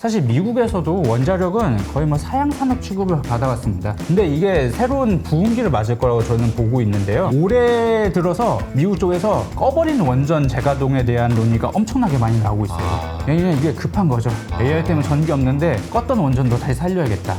사실 미국에서도 원자력은 거의 뭐 사양 산업 취급을 받아왔습니다. 근데 이게 새로운 부흥기를 맞을 거라고 저는 보고 있는데요. 올해 들어서 미국 쪽에서 꺼버린 원전 재가동에 대한 논의가 엄청나게 많이 나오고 있어요. 왜냐면 이게 급한 거죠. AI 때문에 전기 없는데 껐던 원전도 다시 살려야겠다.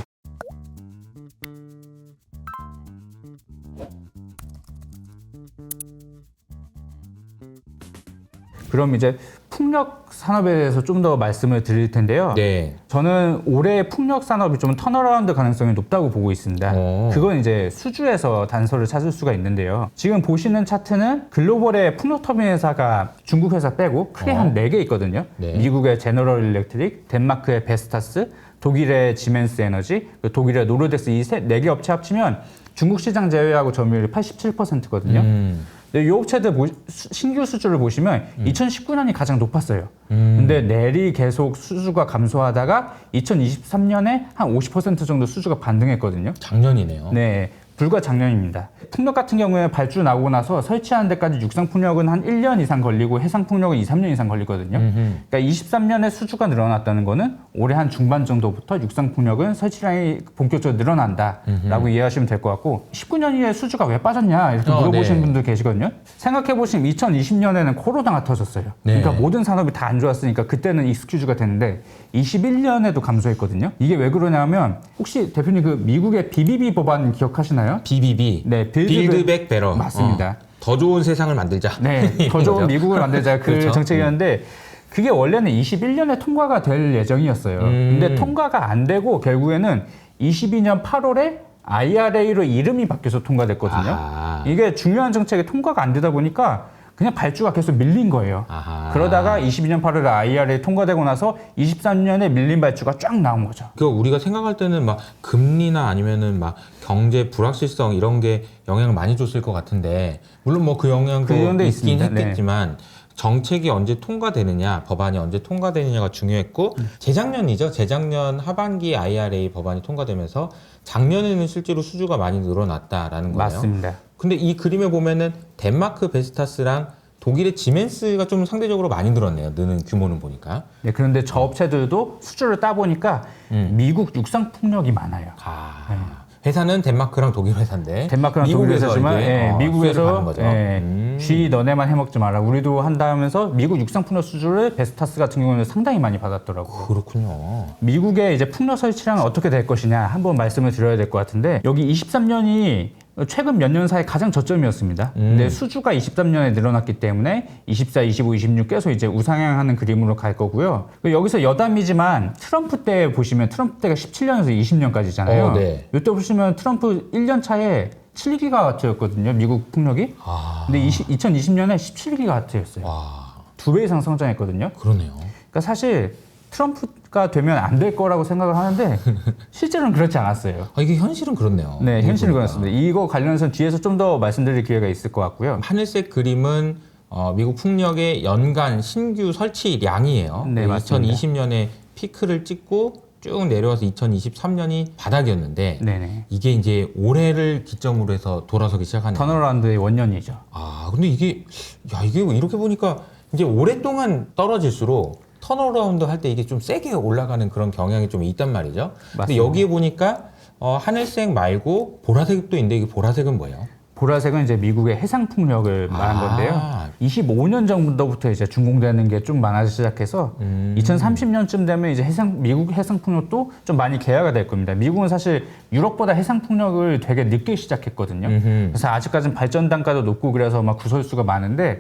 그럼 이제 풍력 산업에 대해서 좀 더 말씀을 드릴 텐데요. 네. 저는 올해 풍력 산업이 좀 턴어라운드 가능성이 높다고 보고 있습니다. 그건 이제 수주에서 단서를 찾을 수가 있는데요. 지금 보시는 차트는 글로벌의 풍력 터빈 회사가 중국 회사 빼고 크게 한 4개 있거든요. 네. 미국의 제너럴 일렉트릭, 덴마크의 베스타스, 독일의 지멘스 에너지, 독일의 노르덱스 이 4개 업체 합치면 중국 시장 제외하고 점유율이 87%거든요. 이 업체들 신규 수주를 보시면 2019년이 가장 높았어요. 근데 내리 계속 수주가 감소하다가 2023년에 한 50% 정도 수주가 반등했거든요. 작년이네요. 네. 불과 작년입니다. 풍력 같은 경우에 발주 나오고 나서 설치하는 데까지 육상풍력은 한 1년 이상 걸리고 해상풍력은 2, 3년 이상 걸리거든요. 그러니까 23년에 수주가 늘어났다는 거는 올해 한 중반 정도부터 육상풍력은 설치량이 본격적으로 늘어난다라고 이해하시면 될 것 같고 19년 이후에 수주가 왜 빠졌냐 이렇게 물어보시는 분들 계시거든요. 생각해보시면 2020년에는 코로나가 터졌어요. 네. 그러니까 모든 산업이 다 안 좋았으니까 그때는 익스큐즈가 됐는데 21년에도 감소했거든요. 이게 왜 그러냐면 혹시 대표님 그 미국의 BBB 법안 기억하시나요? BBB. 네, 빌드백 베러. 맞습니다. 더 좋은 세상을 만들자. 네, 더 좋은 미국을 만들자 그 그렇죠. 정책이었는데 그게 원래는 21년에 통과가 될 예정이었어요. 근데 통과가 안 되고 결국에는 22년 8월에 IRA로 이름이 바뀌어서 통과됐거든요. 이게 중요한 정책이 통과가 안 되다 보니까 그냥 발주가 계속 밀린 거예요. 그러다가 22년 8월에 IRA 통과되고 나서 23년에 밀린 발주가 쫙 나온 거죠. 그 우리가 생각할 때는 막 금리나 아니면은 막 경제 불확실성 이런 게 영향을 많이 줬을 것 같은데 물론 뭐 그 영향도 있긴 있습니다. 했겠지만 정책이 언제 통과되느냐, 법안이 언제 통과되느냐가 중요했고 재작년이죠. 재작년 하반기 IRA 법안이 통과되면서 작년에는 실제로 수주가 많이 늘어났다라는 거예요. 맞습니다. 근데 이 그림에 보면은 덴마크 베스타스랑 독일의 지멘스가 좀 상대적으로 많이 늘었네요. 느는 규모는 보니까. 네, 그런데 저 업체들도 수주를 따보니까 미국 육상풍력이 많아요. 회사는 덴마크랑 독일 회사인데 덴마크랑 독일 회사지만 미국에서 거죠. 쥐 너네만 해먹지 마라. 우리도 한다 하면서 미국 육상풍력 수주를 베스타스 같은 경우는 상당히 많이 받았더라고요. 그렇군요. 미국의 이제 풍력 설치량은 어떻게 될 것이냐 한번 말씀을 드려야 될 것 같은데 여기 23년이 최근 몇 년 사이 가장 저점이었습니다. 근데 수주가 23년에 늘어났기 때문에 24, 25, 26 계속 이제 우상향하는 그림으로 갈 거고요. 여기서 여담이지만 트럼프 때 보시면 트럼프 때가 17년에서 20년까지잖아요. 네. 이때 보시면 트럼프 1년 차에 7기가와트였거든요. 미국 풍력이. 근데 2020년에 17기가와트였어요. 2배 이상 성장했거든요. 그러네요. 그러니까 사실 트럼프가 되면 안 될 거라고 생각을 하는데 실제로는 그렇지 않았어요. 이게 현실은 그렇네요. 네, 현실은 그렇습니다. 이거 관련해서 뒤에서 좀 더 말씀드릴 기회가 있을 것 같고요. 하늘색 그림은 미국 풍력의 연간 신규 설치량이에요. 네, 맞습니다. 2020년에 피크를 찍고 쭉 내려와서 2023년이 바닥이었는데 네네. 이게 이제 올해를 기점으로 해서 돌아서기 시작하는 턴어라운드의 원년이죠. 근데 이게 이렇게 보니까 이제 오랫동안 떨어질수록 턴어라운드 할 때 이게 좀 세게 올라가는 그런 경향이 좀 있단 말이죠. 근데 맞습니다. 여기에 보니까 하늘색 말고 보라색도 있는데 이게 보라색은 뭐예요? 보라색은 이제 미국의 해상 풍력을 말한 건데요. 25년 전부터 이제 준공되는 게 좀 많아지기 시작해서 2030년쯤 되면 이제 미국 해상 풍력도 좀 많이 개화가 될 겁니다. 미국은 사실 유럽보다 해상 풍력을 되게 늦게 시작했거든요. 그래서 아직까지는 발전 단가도 높고 그래서 막 구설수가 많은데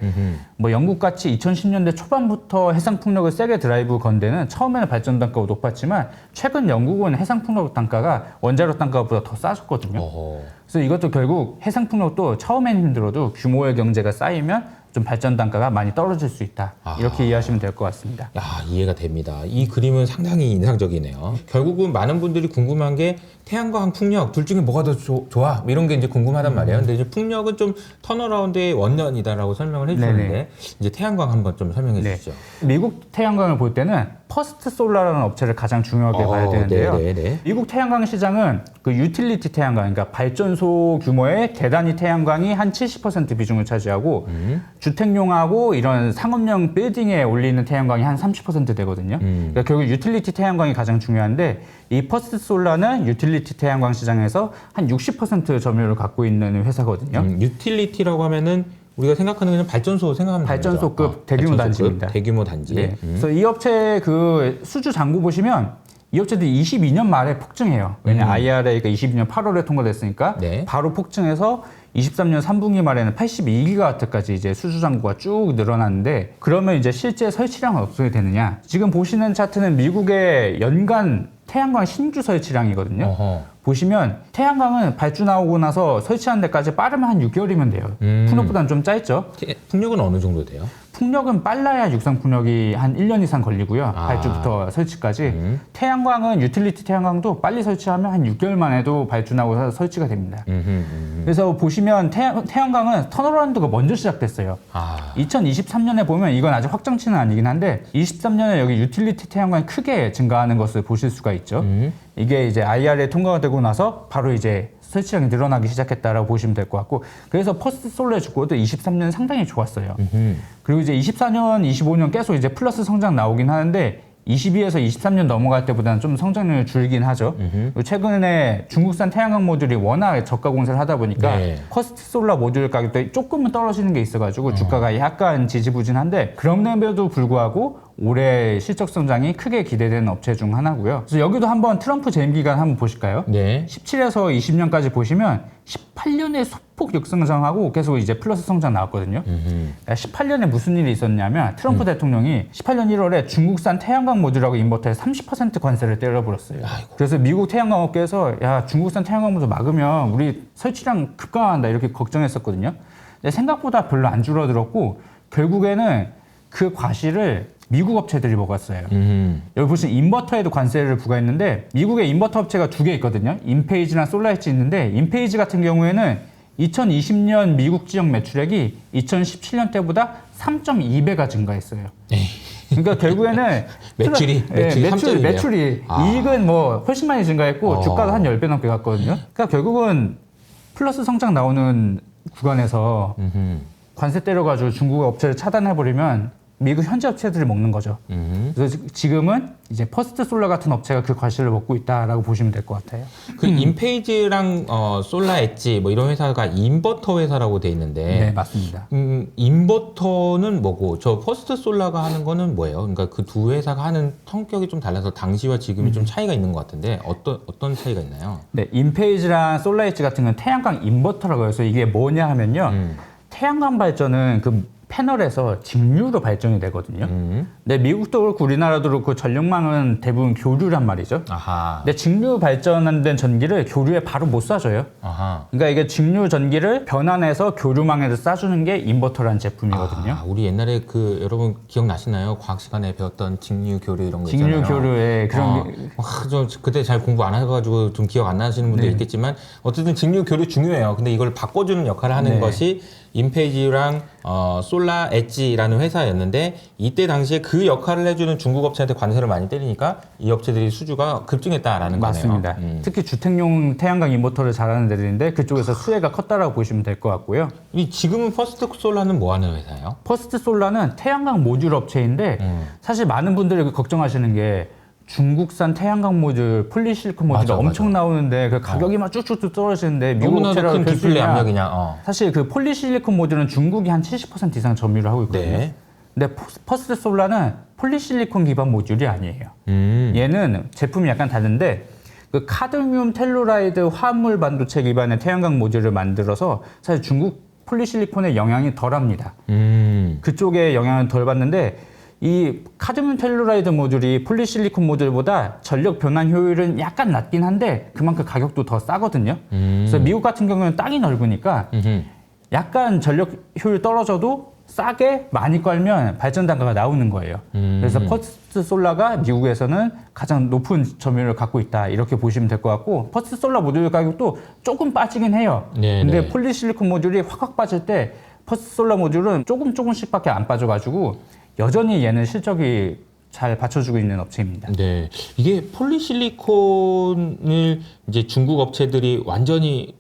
뭐 영국 같이 2010년대 초반부터 해상 풍력을 세게 드라이브 건 데는 처음에는 발전 단가가 높았지만 최근 영국은 해상 풍력 단가가 원자력 단가보다 더 싸졌거든요. 그래서 이것도 결국 해상 풍력도 처음엔 힘들어도 규모의 경제가 쌓이면 좀 발전 단가가 많이 떨어질 수 있다. 이렇게 이해하시면 될 것 같습니다. 이해가 됩니다. 이 그림은 상당히 인상적이네요. 결국은 많은 분들이 궁금한 게 태양과 풍력 둘 중에 뭐가 더 좋아? 이런 게 이제 궁금하단 말이에요. 근데 이제 풍력은 좀 턴어라운드의 원년이다라고 설명을 해주셨는데 이제 태양광 한번 좀 설명해 주시죠. 미국 태양광을 볼 때는 퍼스트 솔라라는 업체를 가장 중요하게 봐야 되는데요. 미국 태양광 시장은 그 유틸리티 태양광, 그러니까 발전소 규모의 대단위 태양광이 한 70% 비중을 차지하고 주택용하고 이런 상업용 빌딩에 올리는 태양광이 한 30% 되거든요. 그러니까 결국 유틸리티 태양광이 가장 중요한데 이 퍼스트 솔라는 유틸리티 태양광 시장에서 한 60% 점유율을 갖고 있는 회사거든요. 유틸리티라고 하면은 우리가 생각하는 그냥 발전소 생각하면 발전소급 대규모 단지입니다. 대규모 단지. 네. 그래서 이 업체 그 수주 잔고 보시면 이 업체들이 22년 말에 폭증해요. 왜냐 IRA가 22년 8월에 통과됐으니까 네. 바로 폭증해서 23년 3분기 말에는 82기가와트까지 이제 수주 잔고가 쭉 늘어났는데 그러면 이제 실제 설치량은 어떻게 되느냐? 지금 보시는 차트는 미국의 연간 태양광 신규 설치량이거든요. 어허. 보시면 태양광은 발주 나오고 나서 설치하는 데까지 빠르면 한 6개월이면 돼요. 풍력보다는 좀 짧죠. 풍력은 어느 정도 돼요? 풍력은 빨라야 육상 풍력이 한 1년 이상 걸리고요. 발주부터 설치까지. 태양광은 유틸리티 태양광도 빨리 설치하면 한 6개월 만에도 발주 나오고 설치가 됩니다. 그래서 보시면 태양광은 턴어라운드가 먼저 시작됐어요. 2023년에 보면 이건 아직 확정치는 아니긴 한데 23년에 여기 유틸리티 태양광이 크게 증가하는 것을 보실 수가 있죠. 이게 이제 IRA 통과가 되고 나서 바로 이제 설치량이 늘어나기 시작했다라고 보시면 될 것 같고 그래서 퍼스트 솔라의 주가도 23년 상당히 좋았어요. 그리고 이제 24년, 25년 계속 이제 플러스 성장 나오긴 하는데 22에서 23년 넘어갈 때보다는 좀 성장률이 줄긴 하죠. 그리고 최근에 중국산 태양광 모듈이 워낙 저가 공세를 하다 보니까 네. 퍼스트 솔라 모듈 가격도 조금은 떨어지는 게 있어가지고 주가가 약간 지지부진한데 그럼에도 불구하고 올해 실적 성장이 크게 기대되는 업체 중 하나고요. 그래서 여기도 한번 트럼프 재임 기간 한번 보실까요? 네. 17에서 20년까지 보시면 18년에 소폭 역성장하고 계속 이제 플러스 성장 나왔거든요. 18년에 무슨 일이 있었냐면 트럼프 대통령이 18년 1월에 중국산 태양광 모듈하고 인버터에 30% 관세를 때려버렸어요. 아이고. 그래서 미국 태양광 업계에서 야 중국산 태양광 모듈 막으면 우리 설치량 급감한다 이렇게 걱정했었거든요. 근데 생각보다 별로 안 줄어들었고 결국에는 그 과실을 미국 업체들이 먹었어요. 여기 보시면 인버터에도 관세를 부과했는데 미국의 인버터 업체가 2개 있거든요. 인페이지랑 솔라엣지 있는데 인페이지 같은 경우에는 2020년 미국 지역 매출액이 2017년 때보다 3.2배가 증가했어요. 그러니까 결국에는 매출이 이익은 뭐 훨씬 많이 증가했고 주가도 한 10배 넘게 갔거든요. 그러니까 결국은 플러스 성장 나오는 구간에서 관세 때려가지고 중국 업체를 차단해버리면 미국 현지 업체들이 먹는 거죠. 그래서 지금은 이제 퍼스트 솔라 같은 업체가 그 과실을 먹고 있다라고 보시면 될 것 같아요. 그 인페이지랑 솔라 엣지 뭐 이런 회사가 인버터 회사라고 돼 있는데 네, 맞습니다. 인버터는 뭐고 저 퍼스트 솔라가 하는 거는 뭐예요? 그러니까 그 두 회사가 하는 성격이 좀 달라서 당시와 지금이 좀 차이가 있는 것 같은데 어떤 차이가 있나요? 네, 인페이지랑 솔라 엣지 같은 건 태양광 인버터라고 해서 이게 뭐냐 하면요. 태양광 발전은 그 패널에서 직류로 발전이 되거든요. 근데 미국도 그렇고 우리나라도 그렇고 전력망은 대부분 교류란 말이죠. 아하. 근데 직류 발전된 전기를 교류에 바로 못 쏴줘요. 아하. 그러니까 이게 직류 전기를 변환해서 교류망에서 쏴주는 게 인버터라는 제품이거든요. 우리 옛날에 그 여러분 기억나시나요? 과학 시간에 배웠던 직류 교류 이런 거 있잖아요. 직류 교류에 그런 저 그때 잘 공부 안 해가지고 좀 기억 안 나시는 분도 있겠지만 어쨌든 직류 교류 중요해요. 근데 이걸 바꿔주는 역할을 하는 것이 인페이지랑 솔라 엣지라는 회사였는데 이때 당시에 그 역할을 해주는 중국 업체한테 관세를 많이 때리니까 이 업체들이 수주가 급증했다라는 거네요. 맞습니다. 특히 주택용 태양광 인버터를 잘하는 데들인데 그쪽에서 수혜가 컸다라고 보시면 될 것 같고요. 지금은 퍼스트 솔라는 뭐 하는 회사예요? 퍼스트 솔라는 태양광 모듈 업체인데 사실 많은 분들이 걱정하시는 게 중국산 태양광 모듈, 폴리실리콘 모듈이 엄청 나오는데 그 가격이 막 쭉쭉 떨어지는데 미국 너무나도 큰 디플레이 압력이냐. 사실 그 폴리실리콘 모듈은 중국이 한 70% 이상 점유를 하고 있거든요. 네. 근데 퍼스트 솔라는 폴리실리콘 기반 모듈이 아니에요. 얘는 제품이 약간 다른데 그 카드뮴 텔루라이드 화합물 반도체 기반의 태양광 모듈을 만들어서 사실 중국 폴리실리콘의 영향이 덜합니다. 그쪽에 영향을 덜 받는데 이 카드뮴 텔루라이드 모듈이 폴리실리콘 모듈보다 전력 변환 효율은 약간 낮긴 한데 그만큼 가격도 더 싸거든요. 그래서 미국 같은 경우는 땅이 넓으니까 약간 전력 효율 떨어져도 싸게 많이 깔면 발전 단가가 나오는 거예요. 그래서 퍼스트 솔라가 미국에서는 가장 높은 점유율을 갖고 있다 이렇게 보시면 될 것 같고 퍼스트 솔라 모듈 가격도 조금 빠지긴 해요. 근데 폴리실리콘 모듈이 확 빠질 때 퍼스트 솔라 모듈은 조금씩밖에 안 빠져가지고 여전히 얘는 실적이 잘 받쳐주고 있는 업체입니다. 네, 이게 폴리실리콘을 이제 중국 업체들이 완전히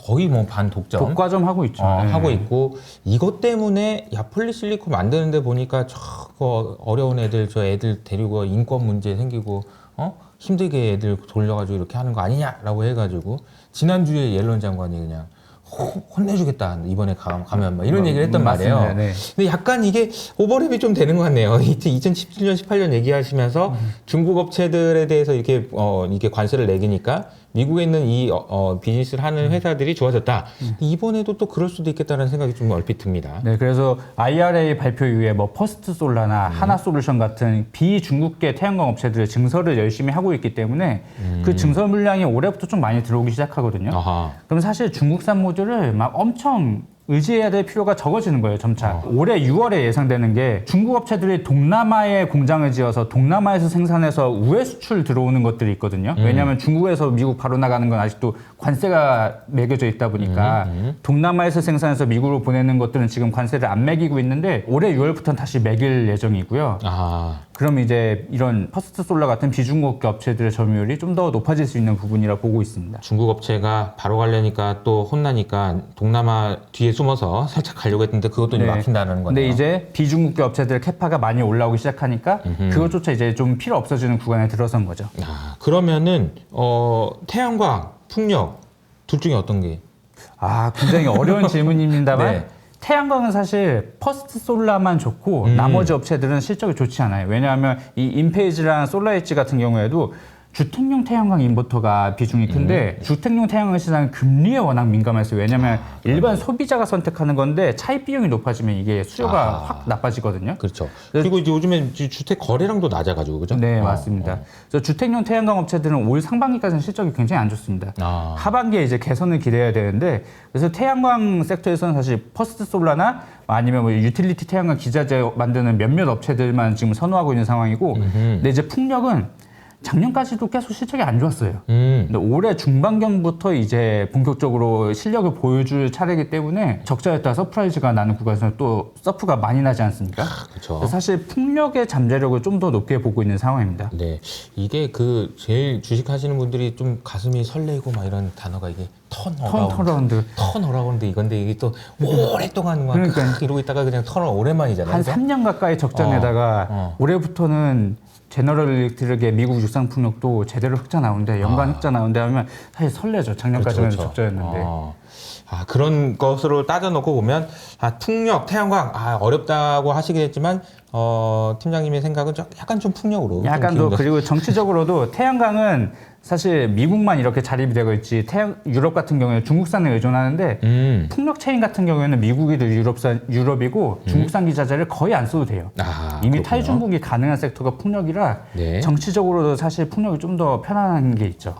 거의 뭐 반 독점. 독과점 하고 있죠. 네. 하고 있고 이것 때문에 야 폴리실리콘 만드는데 보니까 저거 어려운 애들 저 애들 데리고 인권 문제 생기고 힘들게 애들 돌려가지고 이렇게 하는 거 아니냐라고 해가지고 지난주에 옐런 장관이 그냥 혼내주겠다 이번에 가면 막 이런 얘기를 했단 맞습니다. 말이에요. 네. 근데 약간 이게 오버랩이 좀 되는 것 같네요. 2017년, 18년 얘기하시면서 중국 업체들에 대해서 이렇게 이게 관세를 매기니까 미국에 있는 이 비즈니스를 하는 회사들이 좋아졌다. 이번에도 또 그럴 수도 있겠다는 생각이 좀 얼핏 듭니다. 네, 그래서 IRA 발표 이후에 뭐 퍼스트 솔라나 하나솔루션 같은 비중국계 태양광 업체들의 증설을 열심히 하고 있기 때문에 그 증설 물량이 올해부터 좀 많이 들어오기 시작하거든요. 아하. 그럼 사실 중국산 모듈을 막 엄청 의지해야 될 필요가 적어지는 거예요, 점차. 올해 6월에 예상되는 게 중국 업체들이 동남아에 공장을 지어서 동남아에서 생산해서 우회 수출 들어오는 것들이 있거든요. 왜냐하면 중국에서 미국 바로 나가는 건 아직도 관세가 매겨져 있다 보니까 동남아에서 생산해서 미국으로 보내는 것들은 지금 관세를 안 매기고 있는데 올해 6월부터는 다시 매길 예정이고요. 아. 그럼 이제 이런 퍼스트 솔라 같은 비중국계 업체들의 점유율이 좀 더 높아질 수 있는 부분이라 보고 있습니다. 중국 업체가 바로 가려니까 또 혼나니까 동남아 뒤에 숨어서 살짝 가려고 했는데 그것도 이제 막힌다는 거네요. 근데 이제 비중국계 업체들 캐파가 많이 올라오기 시작하니까 그것조차 이제 좀 필요 없어지는 구간에 들어선 거죠. 아, 그러면은 태양광, 풍력 둘 중에 어떤 게? 굉장히 어려운 질문입니다만 네. 태양광은 사실 퍼스트 솔라만 좋고 나머지 업체들은 실적이 좋지 않아요. 왜냐하면 이 인페이지랑 솔라엣지 같은 경우에도 주택용 태양광 인버터가 비중이 큰데 주택용 태양광 시장은 금리에 워낙 민감해서 왜냐하면 일반 소비자가 선택하는 건데 차입 비용이 높아지면 이게 수요가 확 나빠지거든요. 그렇죠. 그리고 이제 요즘에 주택 거래량도 낮아가지고 그죠? 네, 맞습니다. 그래서 주택용 태양광 업체들은 올 상반기까지는 실적이 굉장히 안 좋습니다. 하반기에 이제 개선을 기대해야 되는데 그래서 태양광 섹터에서는 사실 퍼스트 솔라나 아니면 뭐 유틸리티 태양광 기자재 만드는 몇몇 업체들만 지금 선호하고 있는 상황이고 근데 이제 풍력은 작년까지도 계속 실적이 안 좋았어요. 근데 올해 중반경부터 이제 본격적으로 실력을 보여줄 차례이기 때문에 적자였다 서프라이즈가 나는 구간에서는 또 서프가 많이 나지 않습니까? 그렇죠. 사실 풍력의 잠재력을 좀 더 높게 보고 있는 상황입니다. 네, 이게 그 제일 주식하시는 분들이 좀 가슴이 설레고 막 이런 단어가 이게 턴어라운드. 턴어라운드 이건데 이게 또 오랫동안 막 이러고 있다가 그냥 턴어 오랜만이잖아요. 한 그죠? 3년 가까이 적자내다가 올해부터는 제너럴 일렉트릭의 미국 육상 풍력도 제대로 흑자 나오는데 연간 흑자 나오는데 하면 사실 설레죠. 작년까지는 그렇죠. 적자였는데. 그런 것으로 따져놓고 보면 풍력, 태양광 어렵다고 하시겠지만 팀장님의 생각은 약간 좀 풍력으로 약간 더 그리고 정치적으로도 태양광은 사실 미국만 이렇게 자립이 되고 있지 유럽 같은 경우에 중국산에 의존하는데 풍력 체인 같은 경우에는 미국이도 유럽이고 중국산 기자재를 거의 안 써도 돼요. 이미 그렇군요. 탈중국이 가능한 섹터가 풍력이라 네. 정치적으로도 사실 풍력이 좀 더 편안한 게 있죠.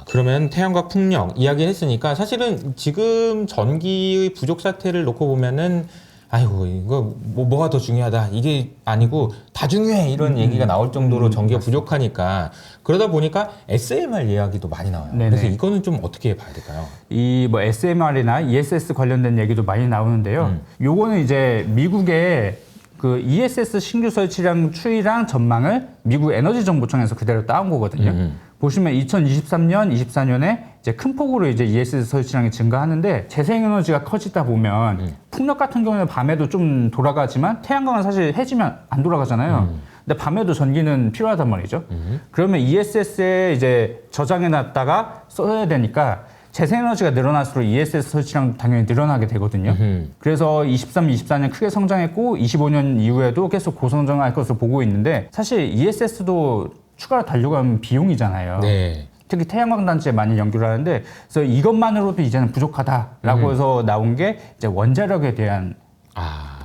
그러면 태양광 풍력 이야기했으니까 사실은 지금 전기의 부족 사태를 놓고 보면은 아이고 이거 뭐가 더 중요하다 이게 아니고 다 중요해 이런 얘기가 나올 정도로 전기가 부족하니까 그러다 보니까 SMR 이야기도 많이 나와요. 네네. 그래서 이거는 좀 어떻게 봐야 될까요? 이 뭐 SMR이나 ESS 관련된 얘기도 많이 나오는데요. 요거는 이제 미국의 그 ESS 신규 설치량 추이랑 전망을 미국 에너지 정보청에서 그대로 따온 거거든요. 보시면 2023년, 24년에 이제 큰 폭으로 이제 ESS 설치량이 증가하는데 재생에너지가 커지다 보면 풍력 같은 경우는 밤에도 좀 돌아가지만 태양광은 사실 해지면 안 돌아가잖아요. 근데 밤에도 전기는 필요하단 말이죠. 그러면 ESS에 이제 저장해 놨다가 써야 되니까 재생에너지가 늘어날수록 ESS 설치량 당연히 늘어나게 되거든요. 그래서 23, 24년 크게 성장했고 25년 이후에도 계속 고성장할 것으로 보고 있는데 사실 ESS도 추가로 달려고 하면 비용이잖아요. 네. 특히 태양광 단지에 많이 연결을 하는데 그래서 이것만으로도 이제는 부족하다라고 해서 나온 게 이제 원자력에 대한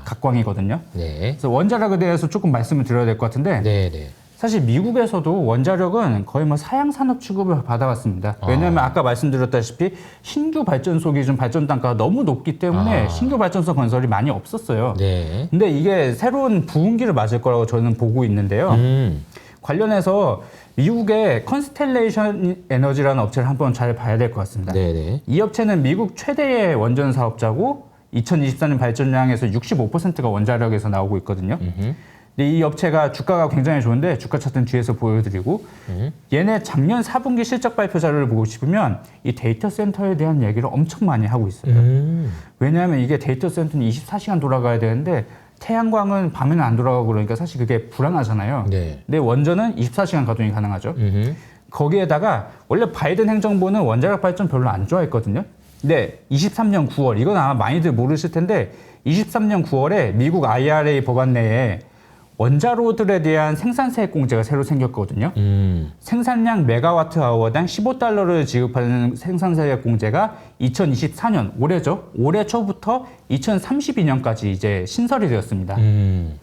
각광이거든요. 네. 그래서 원자력에 대해서 조금 말씀을 드려야 될 것 같은데 네. 사실 미국에서도 원자력은 거의 뭐 사양 산업 취급을 받아왔습니다. 왜냐하면 아까 말씀드렸다시피 신규 발전소 기준 발전 단가가 너무 높기 때문에 신규 발전소 건설이 많이 없었어요. 네. 근데 이게 새로운 부흥기를 맞을 거라고 저는 보고 있는데요. 관련해서 미국의 컨스텔레이션 에너지라는 업체를 한번 잘 봐야 될 것 같습니다. 네네. 이 업체는 미국 최대의 원전 사업자고 2024년 발전량에서 65%가 원자력에서 나오고 있거든요. 근데 이 업체가 주가가 굉장히 좋은데 주가 차트는 뒤에서 보여드리고 얘네 작년 4분기 실적 발표 자료를 보고 싶으면 이 데이터 센터에 대한 얘기를 엄청 많이 하고 있어요. 왜냐하면 이게 데이터 센터는 24시간 돌아가야 되는데 태양광은 밤에는 안 돌아가고 그러니까 사실 그게 불안하잖아요. 네. 근데 원전은 24시간 가동이 가능하죠. 거기에다가 원래 바이든 행정부는 원자력 발전 별로 안 좋아했거든요. 근데 23년 9월 이건 아마 많이들 모르실 텐데 23년 9월에 미국 IRA 법안 내에 원자로들에 대한 생산세액 공제가 새로 생겼거든요. 생산량 메가와트 아워당 15달러를 지급하는 생산세액 공제가 2024년 올해죠. 올해 초부터 2032년까지 이제 신설이 되었습니다.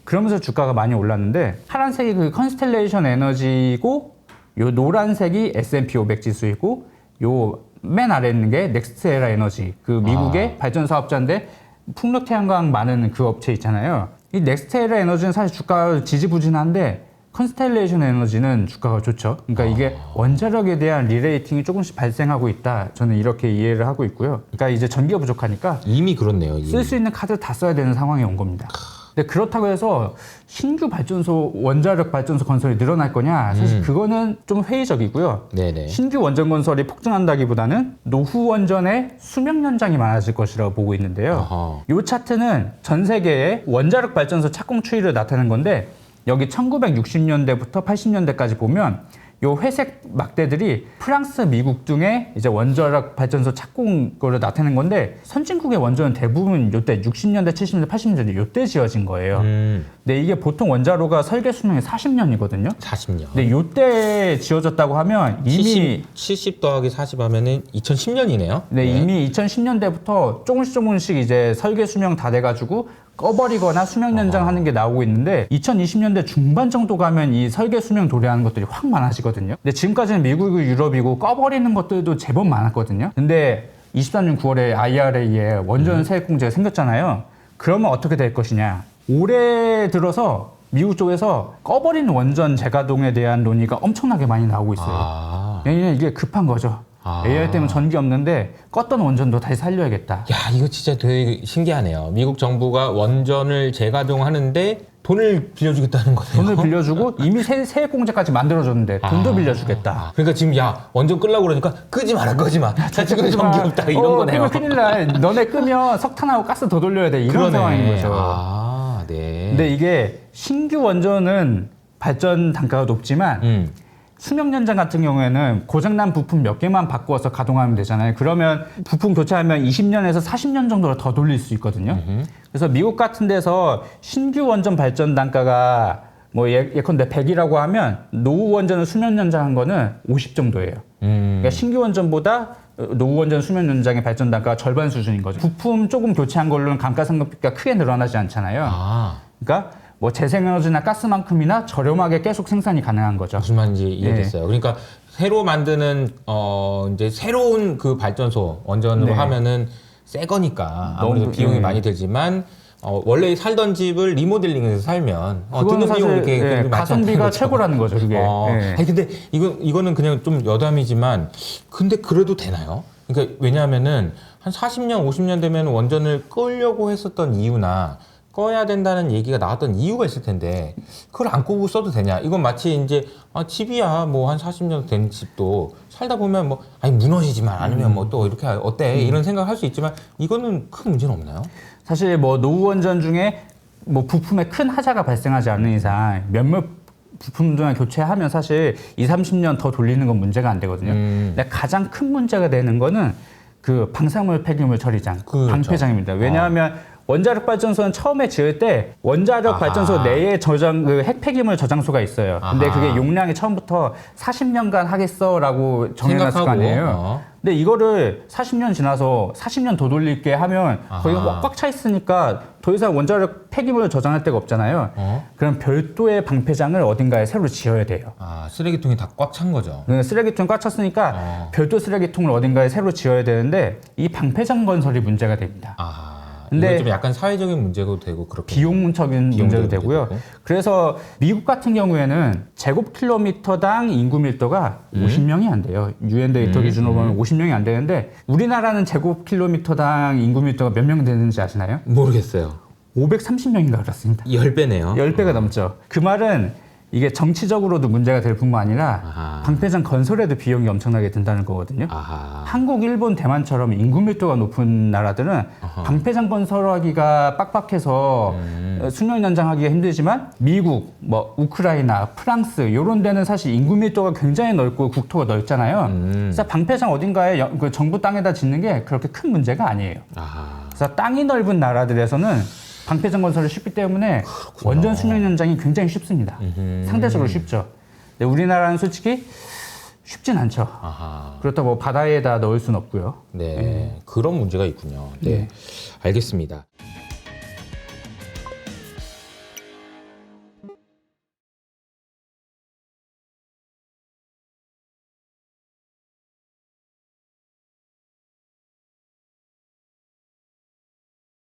그러면서 주가가 많이 올랐는데 파란색이 그 컨스텔레이션 에너지고 요 노란색이 S&P 500 지수이고 요 맨 아래 있는 게 넥스트에라 에너지 그 미국의 발전 사업자인데 풍력 태양광 많은 그 업체 있잖아요. 이 넥스테라 에너지는 사실 주가가 지지부진한데 컨스텔레이션 에너지는 주가가 좋죠. 그러니까 이게 원자력에 대한 리레이팅이 조금씩 발생하고 있다. 저는 이렇게 이해를 하고 있고요. 그러니까 이제 전기가 부족하니까 이미 그렇네요. 쓸 수 있는 카드를 다 써야 되는 상황에 온 겁니다. 근데 그렇다고 해서 신규 발전소, 원자력 발전소 건설이 늘어날 거냐? 사실 그거는 좀 회의적이고요. 네네. 신규 원전 건설이 폭증한다기보다는 노후 원전의 수명 연장이 많아질 것이라고 보고 있는데요. 이 차트는 전 세계의 원자력 발전소 착공 추이를 나타내는 건데 여기 1960년대부터 80년대까지 보면 요 회색 막대들이 프랑스, 미국 등의 이제 원자력 발전소 착공거를 나타내는 건데 선진국의 원전은 대부분 요때 60년대, 70년대, 80년대 요때 지어진 거예요. 근데 이게 보통 원자로가 설계 수명이 40년이거든요. 40년. 근데 요때 지어졌다고 하면 이미 70 더하기 40 하면은 2010년이네요. 네, 이미 2010년대부터 조금씩 이제 설계 수명 다 돼가지고 꺼버리거나 수명 연장하는 게 나오고 있는데 2020년대 중반 정도 가면 이 설계 수명 도래하는 것들이 확 많아지거든요. 근데 지금까지는 미국이고 유럽이고 꺼버리는 것들도 제법 많았거든요. 근데 23년 9월에 IRA에 원전 세액 공제가 생겼잖아요. 그러면 어떻게 될 것이냐? 올해 들어서 미국 쪽에서 꺼버리는 원전 재가동에 대한 논의가 엄청나게 많이 나오고 있어요. 왜냐면 이게 급한 거죠. AI 때문에 전기 없는데 껐던 원전도 다시 살려야겠다. 야, 이거 진짜 되게 신기하네요. 미국 정부가 원전을 재가동하는데 돈을 빌려주겠다는 거네요. 돈을 빌려주고 이미 세액 공제까지 만들어줬는데 돈도 빌려주겠다. 그러니까 지금 야 원전 끄려고 그러니까 끄지 마라 끄지 마. 나 지금 전기 없다 이런 거네요. 끄면 큰일 나. 너네 끄면 석탄하고 가스 더 돌려야 돼. 이런 상황인 거죠. 네. 근데 이게 신규 원전은 발전 단가가 높지만 수명 연장 같은 경우에는 고장난 부품 몇 개만 바꾸어서 가동하면 되잖아요. 그러면 부품 교체하면 20년에서 40년 정도를 더 돌릴 수 있거든요. 그래서 미국 같은 데서 신규 원전 발전 단가가 뭐 예컨대 100이라고 하면 노후 원전을 수명 연장한 거는 50 정도예요. 그러니까 신규 원전보다 노후 원전 수명 연장의 발전 단가가 절반 수준인 거죠. 부품 조금 교체한 걸로는 감가상각비가 크게 늘어나지 않잖아요. 그러니까 뭐 재생에너지나 가스만큼이나 저렴하게 계속 생산이 가능한 거죠. 무슨 말인지 이해됐어요. 그러니까 새로 만드는 이제 새로운 그 발전소 원전으로 하면은 새 거니까 아무래도 비용이 많이 들지만 원래 살던 집을 리모델링해서 살면 드는 비용 이렇게 가성비가 최고라는 거죠. 그게. 아니 근데 이거는 그냥 좀 여담이지만 근데 그래도 되나요? 그러니까 왜냐하면은 한 40년, 50년 되면 원전을 끌려고 했었던 이유나 꺼야 된다는 얘기가 나왔던 이유가 있을 텐데 그걸 안 끄고 써도 되냐? 이건 마치 이제 집이야 뭐 한 40년 된 집도 살다 보면 뭐 아니 무너지지만 않으면 뭐 또 이렇게 어때 이런 생각할 수 있지만 이거는 큰 문제는 없나요? 사실 뭐 노후 원전 중에 뭐 부품에 큰 하자가 발생하지 않는 이상 몇몇 부품들만 교체하면 사실 20-30년 더 돌리는 건 문제가 안 되거든요. 근데 가장 큰 문제가 되는 거는 그 방사물 폐기물 처리장, 그렇죠. 방폐장입니다. 왜냐하면 원자력 발전소는 처음에 지을 때 원자력 발전소 내에 그 핵폐기물 저장소가 있어요. 근데 그게 용량이 처음부터 40년간 하겠어라고 정해놨을 거 아니에요. 근데 이거를 40년 지나서 40년 더 돌릴게 하면 거의 꽉 차 있으니까 더 이상 원자력 폐기물을 저장할 데가 없잖아요. 그럼 별도의 방폐장을 어딘가에 새로 지어야 돼요. 쓰레기통이 다 꽉 찬 거죠. 쓰레기통이 꽉 찼으니까 별도 쓰레기통을 어딘가에 새로 지어야 되는데 이 방폐장 건설이 문제가 됩니다. 근데 좀 약간 사회적인 문제도 되고 그렇게 비용적인 문제도 되고요. 그래서 미국 같은 경우에는 제곱킬로미터당 인구 밀도가 50명이 안 돼요. UN 데이터 기준으로 보면 50명이 안 되는데 우리나라는 제곱킬로미터당 인구 밀도가 몇 명 되는지 아시나요? 모르겠어요. 530명인가 그렇습니다. 10배네요. 10배가 넘죠. 그 말은 이게 정치적으로도 문제가 될 뿐만 아니라 아하. 방패장 건설에도 비용이 엄청나게 든다는 거거든요. 아하. 한국, 일본, 대만처럼 인구 밀도가 높은 나라들은 방패장 건설하기가 빡빡해서 수명 연장하기가 힘들지만 미국, 뭐 우크라이나, 프랑스 이런 데는 사실 인구 밀도가 굉장히 넓고 국토가 넓잖아요. 그래서 방패장 어딘가에 그 정부 땅에다 짓는 게 그렇게 큰 문제가 아니에요. 아하. 그래서 땅이 넓은 나라들에서는 방패장 건설을 쉽기 때문에 원전 수명 연장이 굉장히 쉽습니다. 상대적으로 쉽죠. 근데 우리나라는 솔직히 쉽진 않죠. 아하. 그렇다고 뭐 바다에다 넣을 수는 없고요. 네. 그런 문제가 있군요. 네. 알겠습니다.